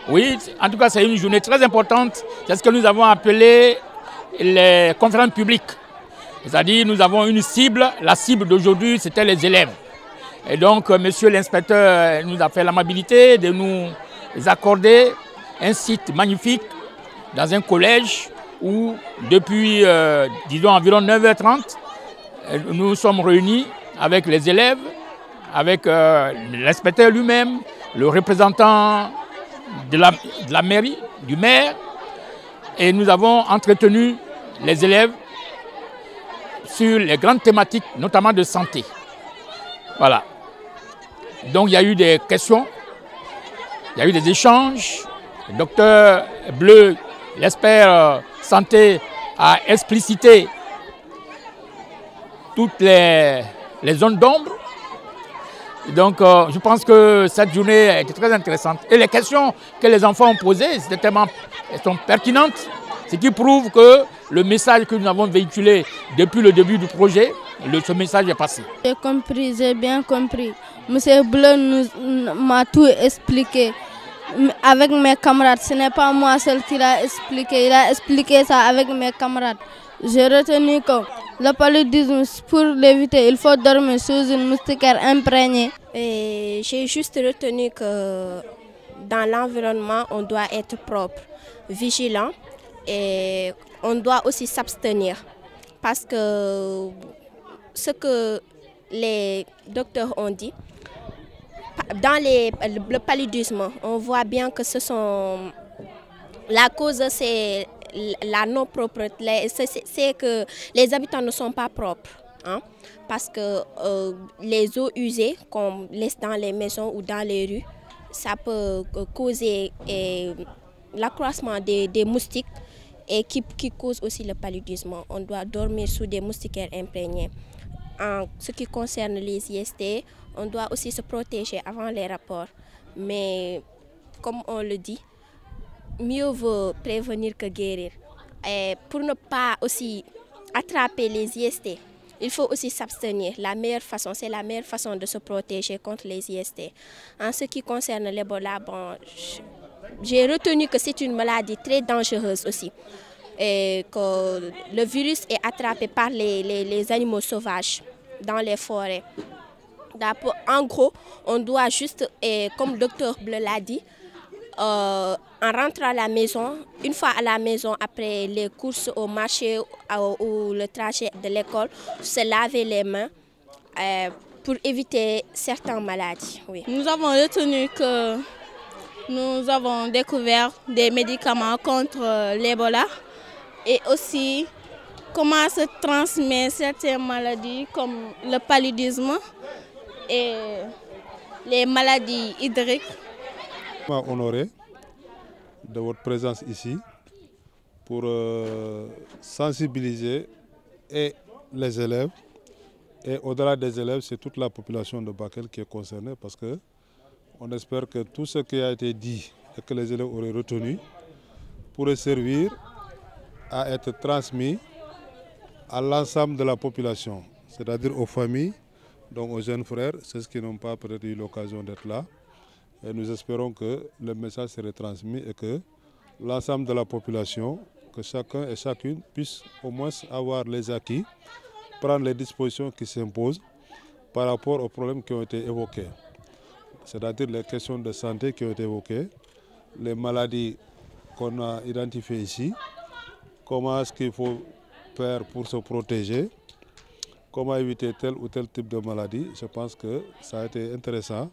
Oui, en tout cas, c'est une journée très importante. C'est ce que nous avons appelé les conférences publiques. C'est-à-dire, nous avons une cible. La cible d'aujourd'hui, c'était les élèves. Et donc, monsieur l'inspecteur nous a fait l'amabilité de nous accorder un site magnifique dans un collège où, depuis, disons, environ 9h30, nous sommes réunis avec les élèves, avec l'inspecteur lui-même, le représentant de la mairie, du maire, et nous avons entretenu les élèves sur les grandes thématiques, notamment de santé. Voilà. Donc il y a eu des questions, il y a eu des échanges. Le docteur Bleu, l'expert santé, a explicité toutes les zones d'ombre. Donc je pense que cette journée était très intéressante. Et les questions que les enfants ont posées, elles sont pertinentes, ce qui prouve que le message que nous avons véhiculé depuis le début du projet, ce message est passé. J'ai compris, j'ai bien compris. Monsieur Bleu m'a tout expliqué avec mes camarades. Ce n'est pas moi seul qui l'a expliqué, il a expliqué ça avec mes camarades. J'ai retenu que le paludisme, pour l'éviter, il faut dormir sous une moustiquaire imprégnée. J'ai juste retenu que dans l'environnement, on doit être propre, vigilant et on doit aussi s'abstenir. Parce que ce que les docteurs ont dit, dans le paludisme, on voit bien que la cause, c'est la non-propreté, c'est que les habitants ne sont pas propres. Hein, parce que les eaux usées qu'on laisse dans les maisons ou dans les rues, ça peut causer l'accroissement des moustiques et qui cause aussi le paludisme. On doit dormir sous des moustiquaires imprégnées. En ce qui concerne les IST, on doit aussi se protéger avant les rapports. Mais comme on le dit, mieux vaut prévenir que guérir. Et pour ne pas aussi attraper les IST, il faut aussi s'abstenir. C'est la meilleure façon de se protéger contre les IST. En ce qui concerne l'Ebola, j'ai retenu que c'est une maladie très dangereuse aussi. Et que le virus est attrapé par les animaux sauvages dans les forêts. En gros, on doit juste, comme le docteur Bleu l'a dit, en rentrant à la maison, une fois à la maison, après les courses au marché ou le trajet de l'école, se laver les mains pour éviter certaines maladies. Oui. Nous avons retenu que nous avons découvert des médicaments contre l'Ebola et aussi comment se transmettent certaines maladies comme le paludisme et les maladies hydriques. Je suis honoré de votre présence ici pour sensibiliser et les élèves et au-delà des élèves, c'est toute la population de Bakel qui est concernée parce que on espère que tout ce qui a été dit et que les élèves auraient retenu pourrait servir à être transmis à l'ensemble de la population, c'est-à-dire aux familles, donc aux jeunes frères, ceux qui n'ont pas peut-être eu l'occasion d'être là. Et nous espérons que le message serait transmis et que l'ensemble de la population, que chacun et chacune puisse au moins avoir les acquis, prendre les dispositions qui s'imposent par rapport aux problèmes qui ont été évoqués. C'est-à-dire les questions de santé qui ont été évoquées, les maladies qu'on a identifiées ici, comment est-ce qu'il faut faire pour se protéger, comment éviter tel ou tel type de maladie. Je pense que ça a été intéressant.